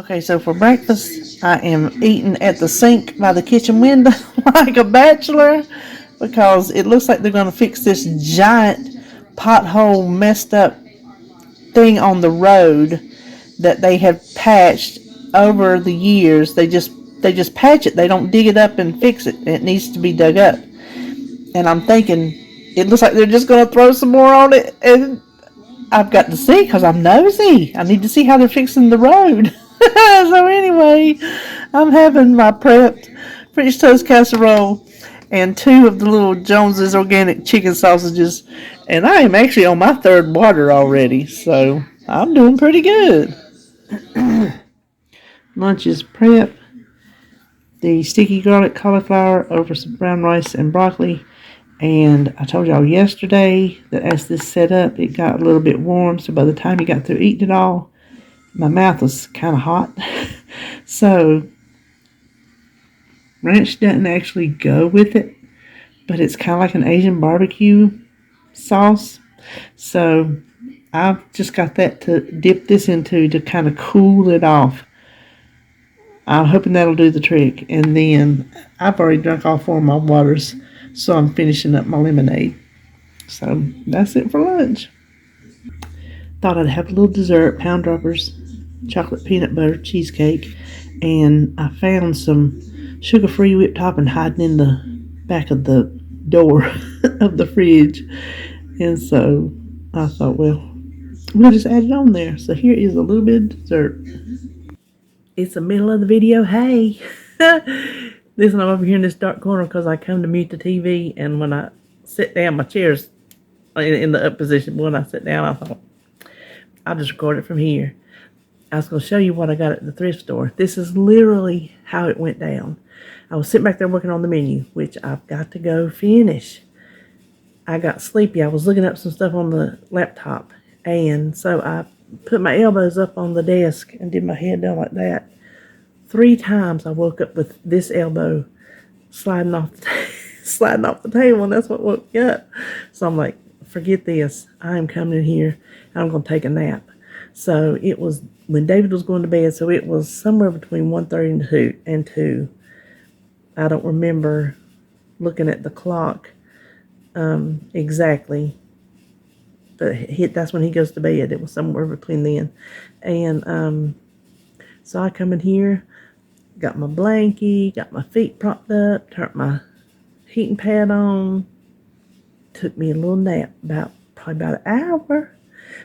Okay, so for breakfast, I am eating at the sink by the kitchen window like a bachelor because it looks like they're going to fix this giant pothole messed up thing on the road that they have patched over the years. They just patch it. They don't dig it up and fix it. It needs to be dug up. And I'm thinking it looks like they're just going to throw some more on it, and I've got to see because I'm nosy. I need to see how they're fixing the road. So anyway, I'm having my prepped French toast casserole and two of the little Jones's organic chicken sausages, and I am actually on my third water already, so I'm doing pretty good. Lunch is prep. The sticky garlic cauliflower over some brown rice and broccoli. And I told y'all yesterday that as this set up, it got a little bit warm. So by the time you got through eating it all, my mouth was kind of hot. So ranch doesn't actually go with it, but it's kind of like an Asian barbecue sauce. So I've just got that to dip this into to kind of cool it off. I'm hoping that'll do the trick. And then I've already drunk all four of my waters, so I'm finishing up my lemonade. So that's it for lunch. Thought I'd have a little dessert, pound droppers, chocolate peanut butter cheesecake, and I found some sugar-free whipped topping hiding in the back of the door of the fridge. And so I thought, well, we'll just add it on there. So here is a little bit of dessert. It's the middle of the video. Hey! Listen, I'm over here in this dark corner because I come to mute the TV, and when I sit down, my chair's in the up position. But when I sit down, I thought, I'll just record it from here. I was going to show you what I got at the thrift store. This is literally how it went down. I was sitting back there working on the menu, which I've got to go finish. I got sleepy. I was looking up some stuff on the laptop, and so I put my elbows up on the desk and did my head down like that. 3 times I woke up with this elbow sliding off the table, and that's what woke me up. So I'm like, forget this. I am coming in here, and I'm going to take a nap. So it was when David was going to bed, so it was somewhere between 1:30 and 2. I don't remember looking at the clock exactly, but that's when he goes to bed. It was somewhere between then. And so I come in here, got my blankie, got my feet propped up, turned my heating pad on, took me a little nap, probably about an hour.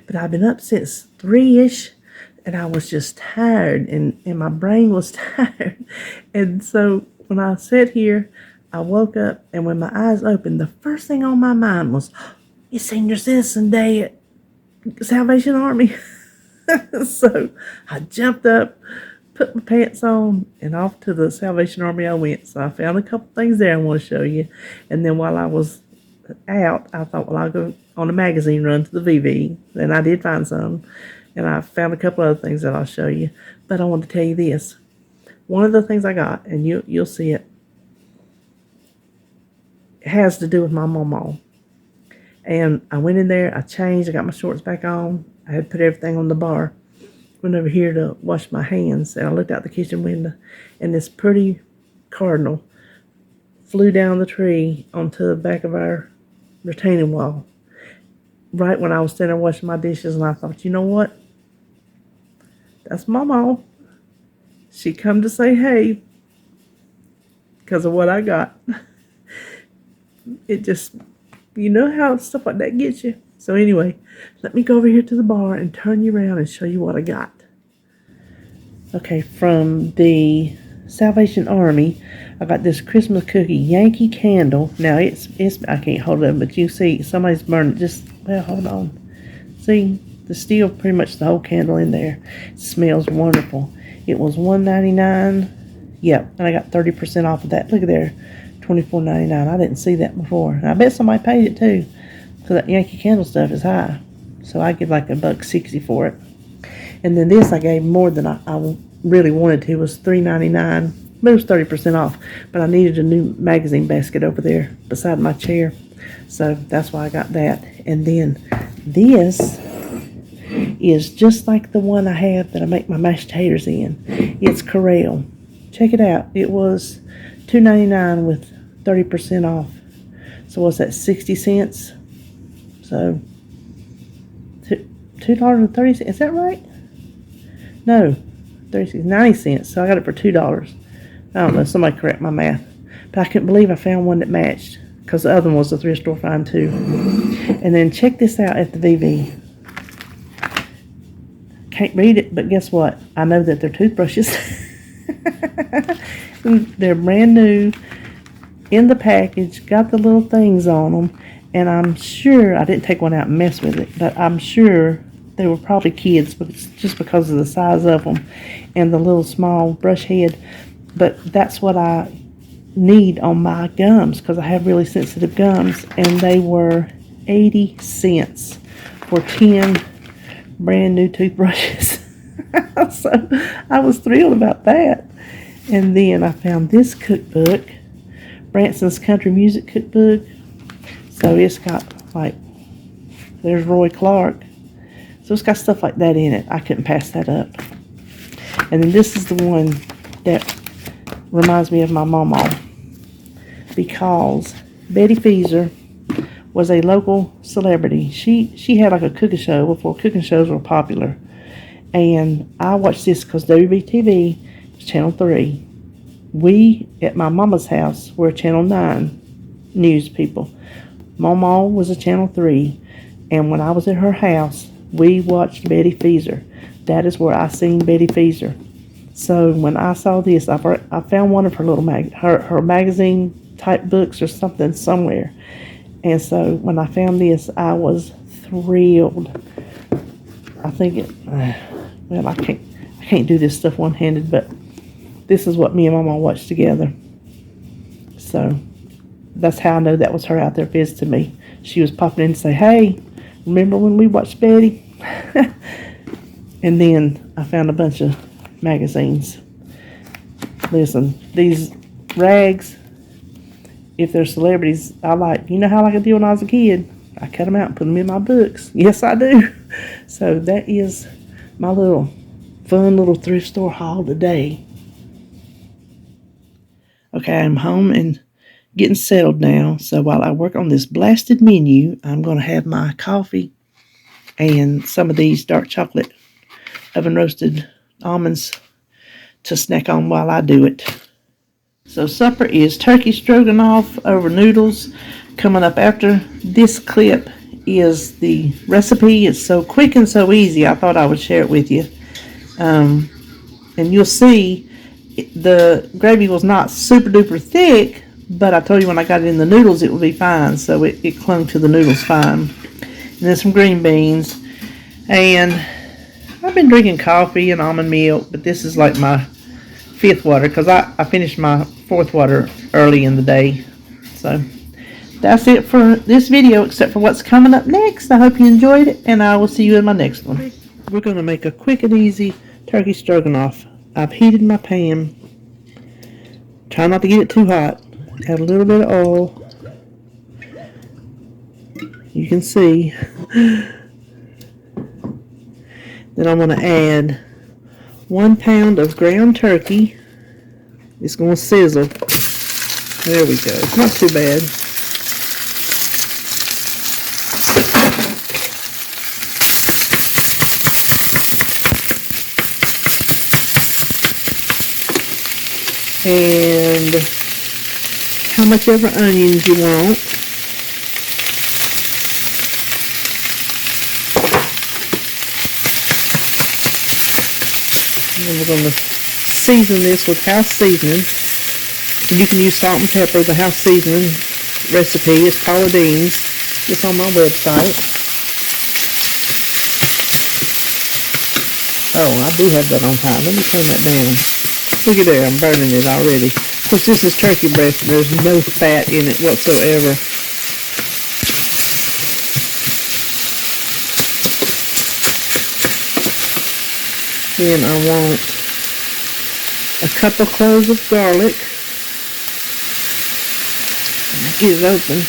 But I've been up since 3-ish, and I was just tired, and my brain was tired. And so when I sat here, I woke up, and when my eyes opened, the first thing on my mind was, it's Senior Citizen Day at Salvation Army. So I jumped up, put my pants on, and off to the Salvation Army I went. So I found a couple things there I want to show you. And then while I was out, I thought, well, I'll go on a magazine run to the VV. And I did find some. And I found a couple other things that I'll show you. But I want to tell you this. One of the things I got, and you'll see it, has to do with my mama. And I went in there, I changed, I got my shorts back on. I had put everything on the bar. Went over here to wash my hands, and I looked out the kitchen window, and this pretty cardinal flew down the tree onto the back of our retaining wall right when I was standing there washing my dishes. And I thought, you know what? That's Mama. She come to say hey because of what I got. It just, you know how stuff like that gets you. So anyway, let me go over here to the bar and turn you around and show you what I got. Okay, from the Salvation Army, I got this Christmas cookie Yankee candle. Now it's I can't hold it up, but you see somebody's burning it. Well, hold on. See, there's still pretty much the whole candle in there. It smells wonderful. It was $1.99. Yep, and I got 30% off of that. Look at there, $24.99. I didn't see that before. And I bet somebody paid it too, because that Yankee candle stuff is high. So I give like $1.60 for it. And then this I gave more than I really wanted to. It was $3.99, but it was 30% off. But I needed a new magazine basket over there beside my chair, so that's why I got that. And then this is just like the one I have that I make my mashed taters in. It's Corral. Check it out. It was $2.99 with 30% off. So what's that, 60 cents? So $2.30. Is that right? No, 90 cents. So I got it for $2. I don't know. Somebody correct my math. But I couldn't believe I found one that matched, because the other one was a thrift store find too. And then check this out at the VV. Can't read it, but guess what? I know that they're toothbrushes. They're brand new in the package, got the little things on them, and I'm sure I didn't take one out and mess with it, but I'm sure they were probably kids, but just because of the size of them and the little small brush head. But that's what I need on my gums, because I have really sensitive gums, and they were 80 cents for 10 brand new toothbrushes. So I was thrilled about that. And then I found this cookbook, Branson's Country Music Cookbook. So it's got, like, there's Roy Clark. So it's got stuff like that in it. I couldn't pass that up. And then this is the one that reminds me of my mama, because Betty Feezer was a local celebrity. She had like a cooking show before cooking shows were popular. And I watched this because WBTV was Channel 3. We, at my mama's house, were Channel 9 news people. Mama was a Channel 3. And when I was at her house, we watched Betty Feezer. That is where I seen Betty Feezer. So when I saw this, I found one of her little her magazine type books or something somewhere. And so when I found this, I was thrilled. I think it, well, I can't do this stuff one-handed, but this is what me and Mama watched together. So that's how I know that was her out there visiting me. She was popping in to say, hey, remember when we watched Betty? And then I found a bunch of magazines. Listen, these rags, if they're celebrities, I like, you know how I could do when I was a kid? I cut them out and put them in my books. Yes, I do. So that is my little fun little thrift store haul today. Okay, I'm home and getting settled now. So while I work on this blasted menu, I'm going to have my coffee and some of these dark chocolate oven roasted almonds to snack on while I do it. So supper is turkey stroganoff over noodles. Coming up after this clip is the recipe. It's so quick and so easy, I thought I would share it with you. And you'll see the gravy was not super duper thick, but I told you when I got it in the noodles it would be fine, so it clung to the noodles fine. And then some green beans. And I've been drinking coffee and almond milk, but this is like my fifth water, because I finished my fourth water early in the day. So that's it for this video, except for what's coming up next. I hope you enjoyed it, and I will see you in my next one. We're going to make a quick and easy turkey stroganoff. I've heated my pan. Try not to get it too hot. Add a little bit of oil. You can see. Then I'm going to add 1 pound of ground turkey. It's going to sizzle. There we go. It's not too bad. And how much ever onions you want. And then we're going to season this with house seasoning. You can use salt and pepper. The house seasoning recipe is Paula Dean's. It's on my website. Oh, I do have that on time. Let me turn that down. Look at there, I'm burning it already. Of course, this is turkey breast and there's no fat in it whatsoever. Then I want a couple cloves of garlic. Get it open.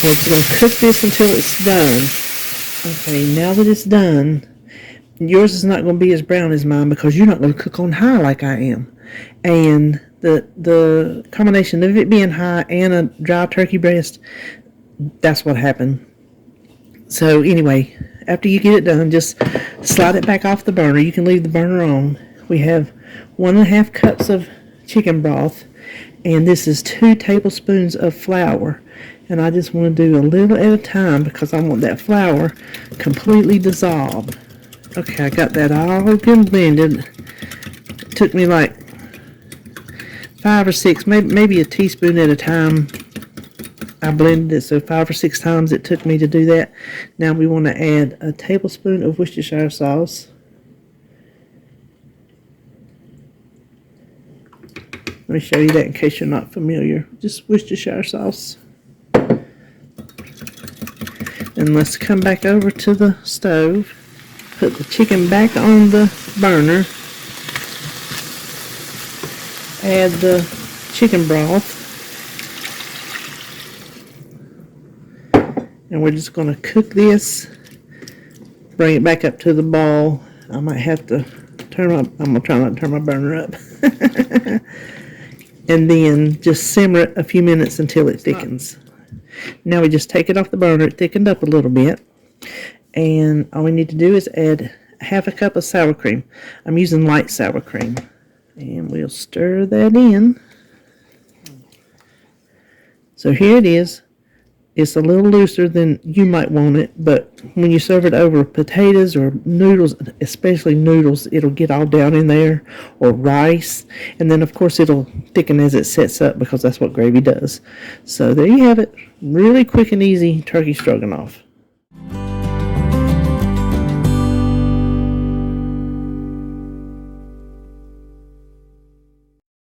We're just going to cook this until it's done. Okay, now that it's done, yours is not going to be as brown as mine because you're not going to cook on high like I am. And the combination of it being high and a dry turkey breast, that's what happened. So anyway, after you get it done, just slide it back off the burner. You can leave the burner on. We have 1.5 cups of chicken broth, and this is 2 tablespoons of flour. And I just want to do a little at a time because I want that flour completely dissolved. Okay, I got that all good blended. It took me like 5 or 6, maybe a teaspoon at a time. I blended it, so 5 or 6 times it took me to do that. Now we want to add a tablespoon of Worcestershire sauce. Let me show you that in case you're not familiar. Just Worcestershire sauce. And let's come back over to the stove. Put the chicken back on the burner. Add the chicken broth. And we're just going to cook this. Bring it back up to the boil. I might have to I'm going to try not to turn my burner up. And then just simmer it a few minutes until it thickens. Now we just take it off the burner. It thickened up a little bit. And all we need to do is add 1/2 cup of sour cream. I'm using light sour cream. And we'll stir that in. So here it is. It's a little looser than you might want it, but when you serve it over potatoes or noodles, especially noodles, it'll get all down in there, or rice, and then of course it'll thicken as it sets up because that's what gravy does. So there you have it, really quick and easy turkey stroganoff.